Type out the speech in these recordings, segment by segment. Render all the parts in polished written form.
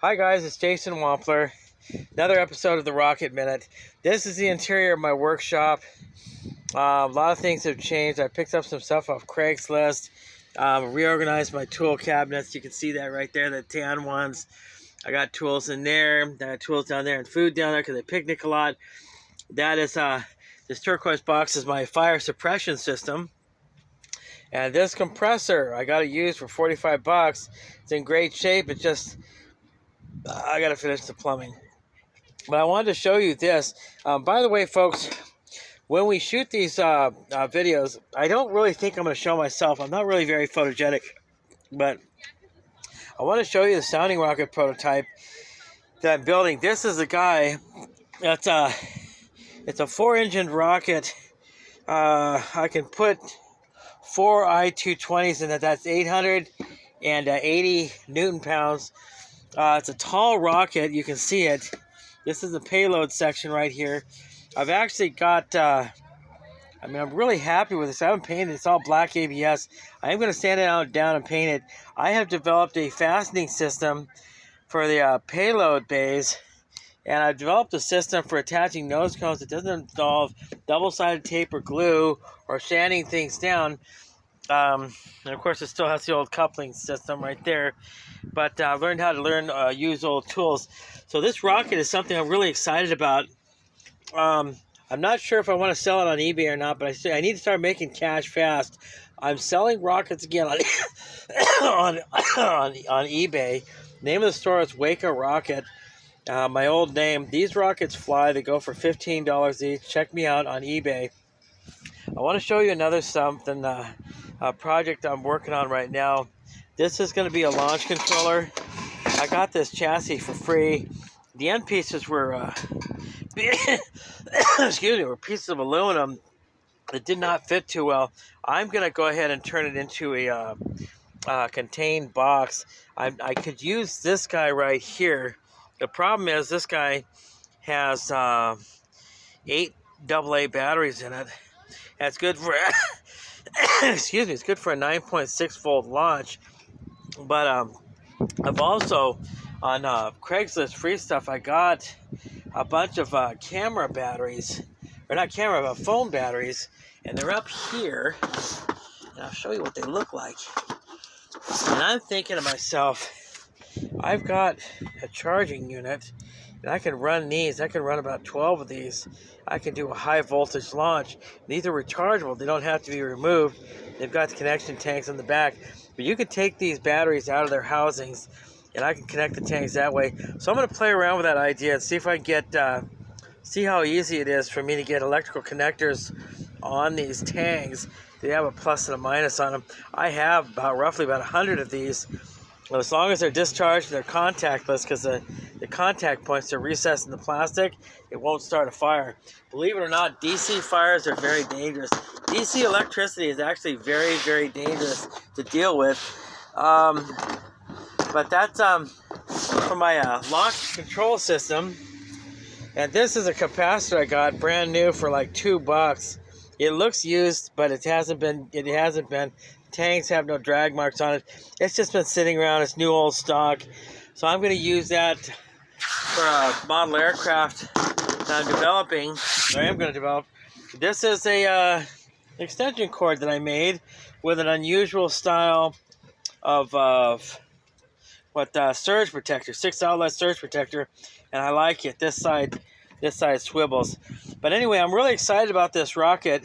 Hi guys, it's Jason Wampler. Another episode of the Rocket Minute. This is the interior of my workshop. A lot of things have changed. I picked up some stuff off Craigslist. Reorganized my tool cabinets. You can see that right there, the tan ones. I got tools in there. I got tools down there and food down there because I picnic a lot. That is this turquoise box is my fire suppression system. And this compressor I got it used for 45 bucks. It's in great shape. It's just I got to finish the plumbing. But I wanted to show you this. By the way, folks, when we shoot these videos, I don't really think I'm going to show myself. I'm not really very photogenic. But I want to show you the sounding rocket prototype that I'm building. This is a guy that's it's a 4-engined rocket. I can put 4 I-220s in it. That's 880 Newton pounds. It's a tall rocket. You can see it. This is the payload section right here. I've actually got, I'm really happy with this. I haven't painted it. It's all black ABS. I am going to sand it down and paint it. I have developed a fastening system for the payload bays. And I've developed a system for attaching nose cones that doesn't involve double-sided tape or glue or sanding things down. And of course, it still has the old coupling system right there. But I learned how to use old tools. So this rocket is something I'm really excited about. I'm not sure if I want to sell it on eBay or not, but I need to start making cash fast. I'm selling rockets again on on eBay. Name of the store is Waco Rocket. My old name. These rockets fly. They go for $15 each. Check me out on eBay. I want to show you another something. A project I'm working on right now. This is going to be a launch controller. I got this chassis for free. The end pieces were were pieces of aluminum that did not fit too well. I'm going to go ahead and turn it into a contained box. I could use this guy right here. The problem is this guy has 8 AA batteries in it. That's good for excuse me, it's good for a 9.6 volt launch. But I've also on Craigslist free stuff, I got a bunch of camera batteries, or not camera, but phone batteries, and they're up here. And I'll show you what they look like. And I'm thinking to myself, I've got a charging unit, and I can run these. I can run about 12 of these. I can do a high voltage launch. These are rechargeable. They don't have to be removed. They've got the connection tanks on the back. But you can take these batteries out of their housings, and I can connect the tanks that way. So I'm going to play around with that idea and see if I can get, see how easy it is for me to get electrical connectors on these tanks. They have a plus and a minus on them. I have roughly about 100 of these. Well, as long as they're discharged, they're contactless, because the contact points are recessed in the plastic, it won't start a fire. Believe it or not, DC fires are very dangerous. DC electricity is actually very, very dangerous to deal with. But that's for my launch control system. And this is a capacitor I got brand new for like $2. It looks used, but it hasn't been. Tanks have no drag marks on it. It's just been sitting around. It's new old stock. So I'm going to use that for a model aircraft that I'm developing. I am going to develop. This is a extension cord that I made with an unusual style of surge protector, 6 outlet surge protector, and I like it. This side swivels. But anyway, I'm really excited about this rocket.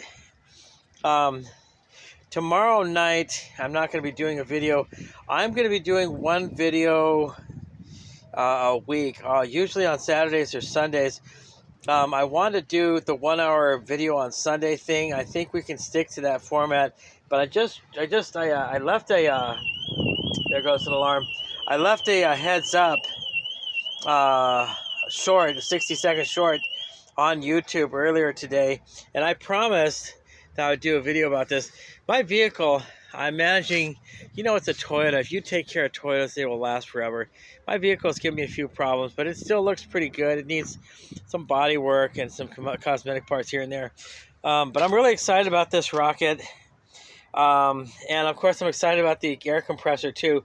Tomorrow night, I'm not going to be doing a video. I'm going to be doing one video a week, usually on Saturdays or Sundays. I want to do the 1-hour video on Sunday thing. I think we can stick to that format. But I left a, there goes an alarm. I left a heads up short, a 60-second short on YouTube earlier today. And I promised that I would do a video about this. My vehicle, I'm managing, it's a Toyota. If you take care of Toyotas, they will last forever. My vehicle's given me a few problems, but it still looks pretty good. It needs some body work and some cosmetic parts here and there. But I'm really excited about this rocket. And of course, I'm excited about the air compressor too.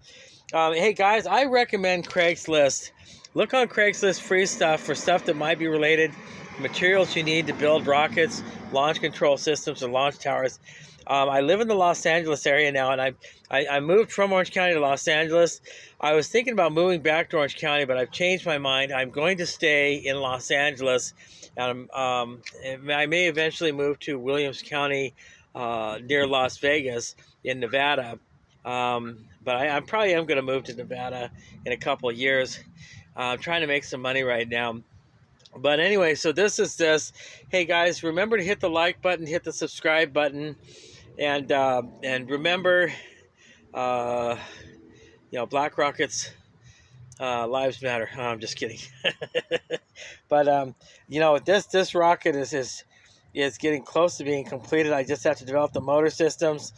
Hey guys, I recommend Craigslist. Look on Craigslist free stuff for stuff that might be related, materials you need to build rockets, launch control systems, or launch towers. I live in the Los Angeles area now, and I moved from Orange County to Los Angeles. I was thinking about moving back to Orange County, but I've changed my mind. I'm going to stay in Los Angeles, and I may eventually move to Williams County near Las Vegas in Nevada. But I probably am going to move to Nevada in a couple of years. I'm trying to make some money right now. But anyway, so this is this. Hey guys, remember to hit the like button, hit the subscribe button, and remember, Black Rockets lives matter. Oh, I'm just kidding. But this rocket is getting close to being completed. I just have to develop the motor systems.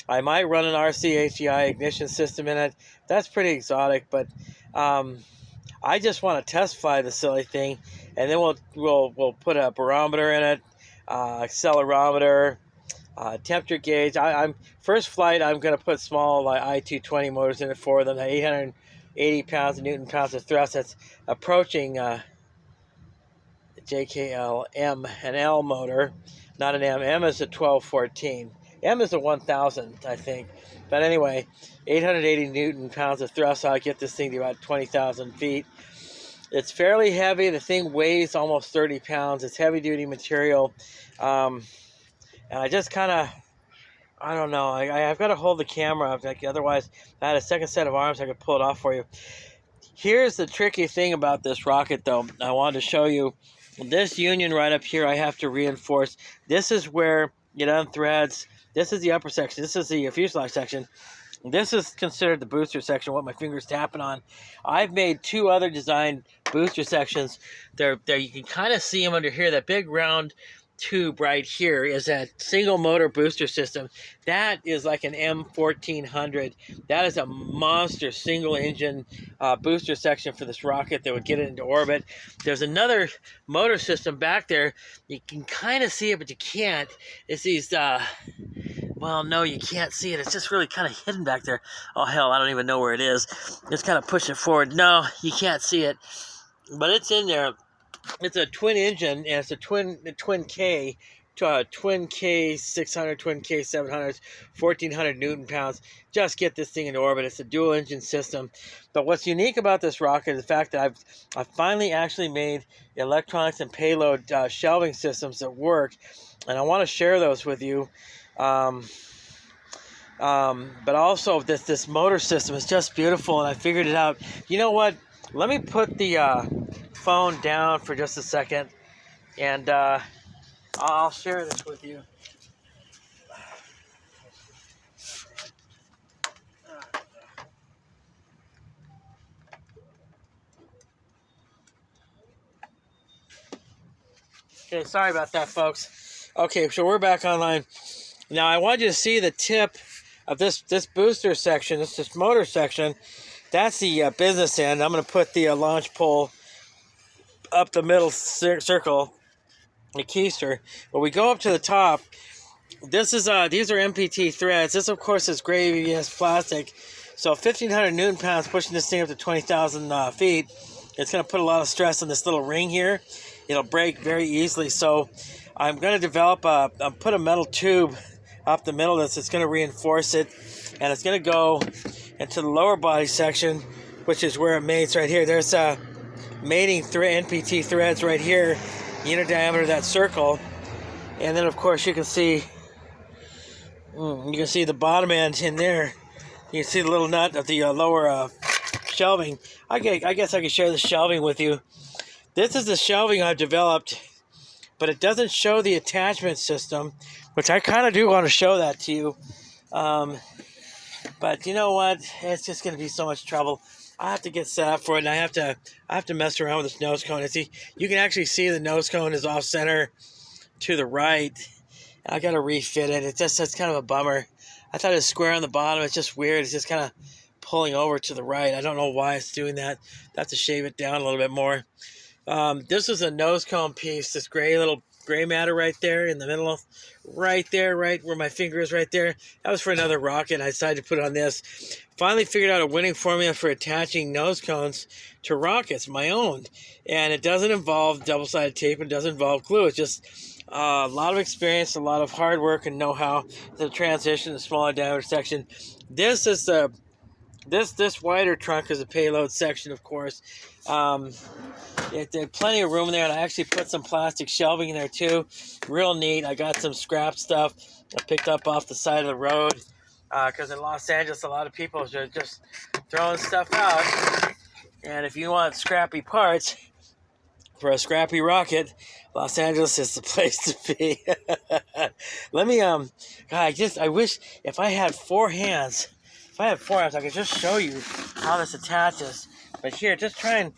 I might run an RCHEI ignition system in it. That's pretty exotic, but I just want to test fly the silly thing, and then we'll put a barometer in it, accelerometer, temperature gauge. I'm first flight. I'm going to put small I-220 motors in it for them. 880 pounds of Newton pounds of thrust. That's approaching JKL M, an L motor, not an M. M is a 1214. M is a 1000, I think. But anyway, 880 Newton pounds of thrust. So I get this thing to about 20,000 feet. It's fairly heavy. The thing weighs almost 30 pounds. It's heavy-duty material. And I just kind of, I don't know. I've got to hold the camera up. Otherwise, if I had a second set of arms, I could pull it off for you. Here's the tricky thing about this rocket, though. I wanted to show you this union right up here. I have to reinforce. This is where it unthreads. This is the upper section. This is the fuselage section. This is considered the booster section, what my finger's tapping on. I've made two other designed booster sections. There you can kind of see them under here. That big round tube right here is that single motor booster system. That is like an M1400. That is a monster single engine booster section for this rocket that would get it into orbit. There's another motor system back there. You can kind of see it, but you can't. It's these well, no, you can't see it. It's just really kind of hidden back there. Oh, hell, I don't even know where it is. Just kind of push it forward. No, you can't see it. But it's in there. It's a twin engine, and it's a twin K, twin K 600, twin K 700, 1,400 Newton pounds. Just get this thing into orbit. It's a dual engine system. But what's unique about this rocket is the fact that I've finally actually made electronics and payload shelving systems that work, and I want to share those with you. But also this motor system is just beautiful, and I figured it out. You know what? Let me put the phone down for just a second, and I'll share this with you. Okay, sorry about that, folks. Okay, so we're back online. Now I want you to see the tip of this booster section, this motor section. That's the business end. I'm going to put the launch pole up the middle circle, the keister. But we go up to the top. This is these are MPT threads. This, of course, is gray ABS plastic. So 1,500 Newton pounds pushing this thing up to 20,000 feet. It's going to put a lot of stress on this little ring here. It'll break very easily. So I'm going to develop put a metal tube up the middle of this. It's going to reinforce it, and it's going to go into the lower body section, which is where it mates right here. There's mating NPT threads right here, the inner diameter of that circle, and then of course you can see the bottom end in there. You can see the little nut of the lower shelving. I guess I can share the shelving with you. This is the shelving I've developed, but it doesn't show the attachment system, which I kind of do want to show that to you. But you know what? It's just going to be so much trouble. I have to get set up for it, and I have to mess around with this nose cone. And see, you can actually see the nose cone is off center to the right. I got to refit it. It's kind of a bummer. I thought it was square on the bottom. It's just weird. It's just kind of pulling over to the right. I don't know why it's doing that. I have to shave it down a little bit more. This is a nose cone piece. This gray little gray matter right there in the middle of, right there, right where my finger is right there. That was for another rocket. I decided to put it on this. Finally figured out a winning formula for attaching nose cones to rockets, my own. And it doesn't involve double-sided tape. It doesn't involve glue. It's just a lot of experience, a lot of hard work and know-how. The transition, the smaller diameter section. This is the this wider trunk is a payload section, of course. There's plenty of room there, and I actually put some plastic shelving in there too. Real neat. I got some scrap stuff I picked up off the side of the road because in Los Angeles, a lot of people are just throwing stuff out. And if you want scrappy parts for a scrappy rocket, Los Angeles is the place to be. Let me God, I wish if I had 4 hands. If I had 4 hands, I could just show you how this attaches. But here, just try and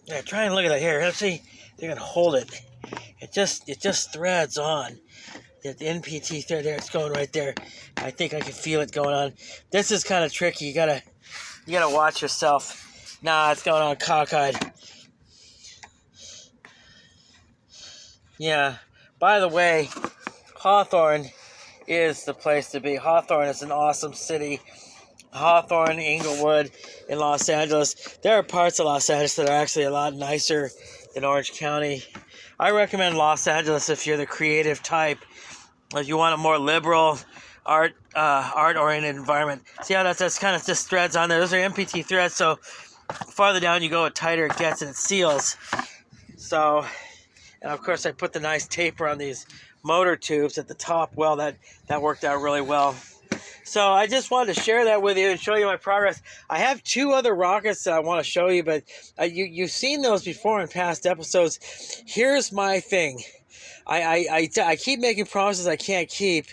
look at that here. Let's see if you can hold it. It just threads on. The NPT thread there, it's going right there. I think I can feel it going on. This is kind of tricky. You gotta watch yourself. Nah, it's going on cockeyed. Yeah. By the way, Hawthorne is the place to be. Hawthorne is an awesome city. Hawthorne, Inglewood in Los Angeles. There are parts of Los Angeles that are actually a lot nicer than Orange County. I recommend Los Angeles if you're the creative type. If you want a more liberal, art-oriented environment. See how that's kind of just threads on there? Those are MPT threads, so farther down you go, the tighter it gets and it seals. So, and of course I put the nice taper on these motor tubes at the top. Well, that worked out really well. So I just wanted to share that with you and show you my progress. I have 2 other rockets that I want to show you, but you've seen those before in past episodes. Here's my thing. I keep making promises I can't keep,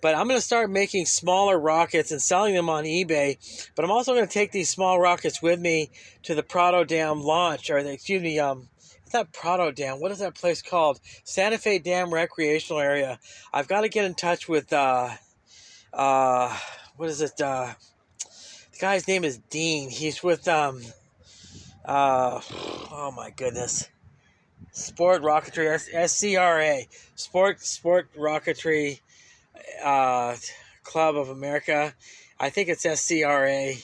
but I'm going to start making smaller rockets and selling them on eBay. But I'm also going to take these small rockets with me to the Prado Dam launch, it's not Prado Dam. What is that place called? Santa Fe Dam Recreational Area. I've got to get in touch with what is it? The guy's name is Dean. He's with oh my goodness, Sport Rocketry, SCRA, Sport Rocketry Club of America. I think it's SCRA.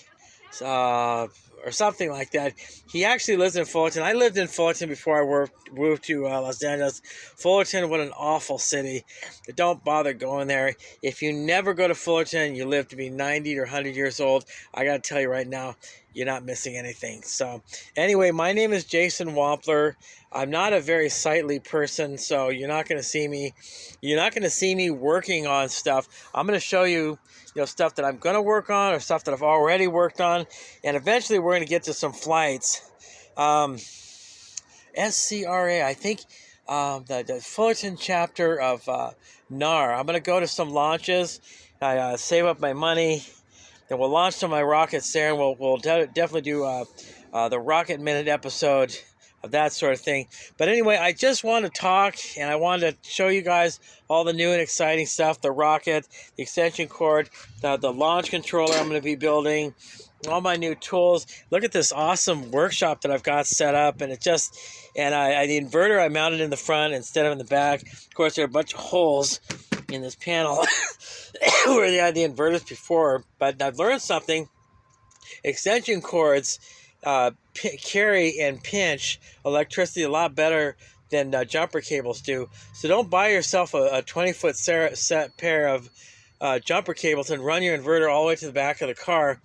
Or something like that. He actually lives in Fullerton. I lived in Fullerton before I moved to Los Angeles. Fullerton, what an awful city. Don't bother going there. If you never go to Fullerton, you live to be 90 or 100 years old, I got to tell you right now, you're not missing anything. So anyway, my name is Jason Wampler. I'm not a very sightly person, so you're not going to see me working on stuff. I'm going to show you stuff that I'm going to work on or stuff that I've already worked on. And eventually we're going to get to some flights. SCRA, I think the Fullerton chapter of NAR. I'm going to go to some launches. I save up my money. Then we'll launch some of my rockets there. And we'll definitely do the Rocket Minute episode of that sort of thing. But anyway, I just want to talk, and I wanted to show you guys all the new and exciting stuff, the rocket, the extension cord, the launch controller I'm going to be building, all my new tools. Look at this awesome workshop that I've got set up, and the inverter I mounted in the front instead of in the back. Of course, there are a bunch of holes in this panel where they had the inverters before, but I've learned something. Extension cords carry and pinch electricity a lot better than jumper cables do. So don't buy yourself a 20-foot set pair of jumper cables and run your inverter all the way to the back of the car.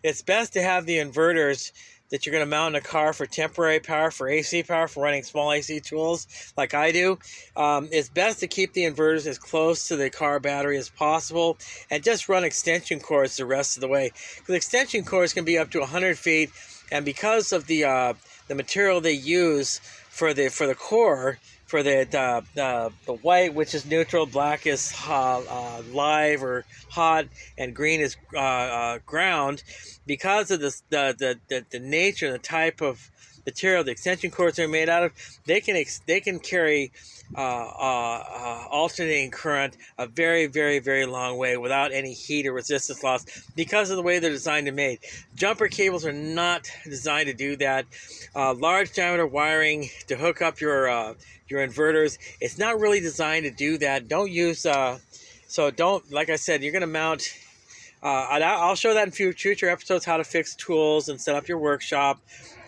It's best to have the inverters that you're going to mount in a car for temporary power, for AC power, for running small AC tools like I do. It's best to keep the inverters as close to the car battery as possible and just run extension cords the rest of the way. Because extension cords can be up to 100 feet, and because of the material they use for the core, for the white, which is neutral, black is live or hot, and green is ground. Because of the nature, the type of material the extension cords are made out of, they can carry alternating current a very, very, very long way without any heat or resistance loss because of the way they're designed and made. Jumper cables are not designed to do that. Large diameter wiring to hook up your inverters, it's not really designed to do that. Don't use so don't, like I said, you're going to mount. I'll show that in future episodes, how to fix tools and set up your workshop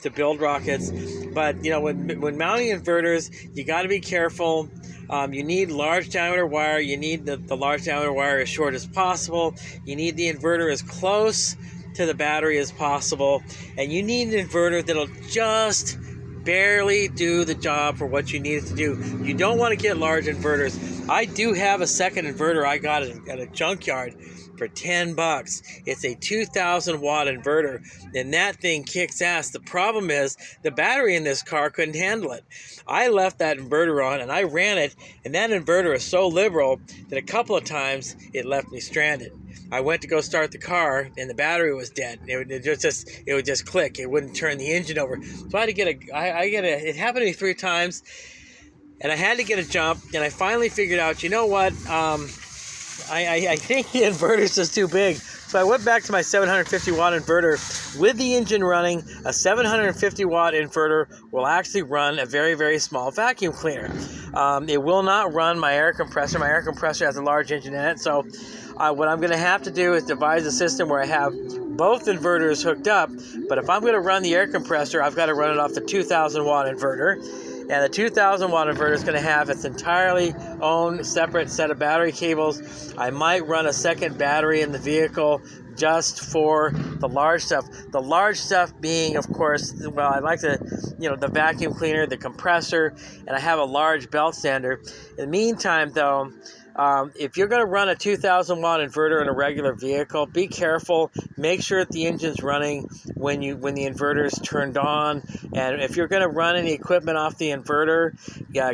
to build rockets. But, you know, when mounting inverters, you got to be careful. You need large diameter wire. You need the large diameter wire as short as possible. You need the inverter as close to the battery as possible. And you need an inverter that'll just barely do the job for what you need it to do. You don't want to get large inverters. I do have a second inverter I got at a junkyard for $10. It's a 2,000 watt inverter, and that thing kicks ass. The problem is the battery in this car couldn't handle it. I left that inverter on and I ran it, and that inverter is so liberal that a couple of times it left me stranded. I went to go start the car and the battery was dead. It would just click. It wouldn't turn the engine over. So I had to get it happened to me 3 times, and I had to get a jump, and I finally figured out, you know what, I think the inverter's just too big. So I went back to my 750 watt inverter. With the engine running, a 750 watt inverter will actually run a very, very small vacuum cleaner. It will not run my air compressor. My air compressor has a large engine in it. So what I'm going to have to do is devise a system where I have both inverters hooked up. But if I'm going to run the air compressor, I've got to run it off the 2,000 watt inverter. And the 2,000 watt inverter is going to have its entirely own separate set of battery cables. I might run a second battery in the vehicle just for the large stuff. The large stuff being, of course, well, I like the vacuum cleaner, the compressor, and I have a large belt sander. In the meantime, though, if you're going to run a 2,000 watt inverter in a regular vehicle, be careful. Make sure that the engine's running when the inverter is turned on. And if you're going to run any equipment off the inverter,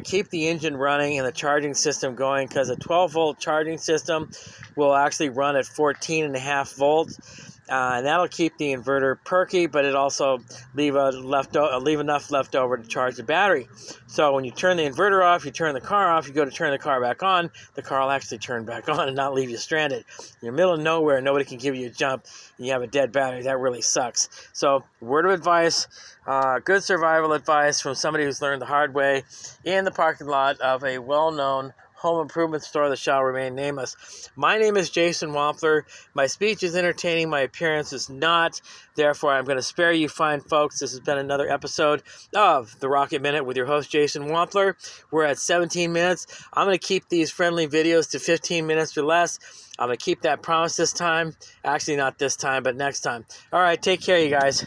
keep the engine running and the charging system going, because a 12-volt charging system will actually run at 14.5 volts. And that'll keep the inverter perky, but it also leave enough left over to charge the battery. So when you turn the inverter off, you turn the car off, you go to turn the car back on, the car will actually turn back on and not leave you stranded. You're in the middle of nowhere, nobody can give you a jump, and you have a dead battery. That really sucks. So word of advice, good survival advice from somebody who's learned the hard way in the parking lot of a well-known home improvement store that shall remain nameless. My name is Jason Wampler. My speech is entertaining. My appearance is not. Therefore, I'm going to spare you fine folks. This has been another episode of The Rocket Minute with your host, Jason Wampler. We're at 17 minutes. I'm going to keep these friendly videos to 15 minutes or less. I'm going to keep that promise this time. Actually, not this time, but next time. All right, take care, you guys.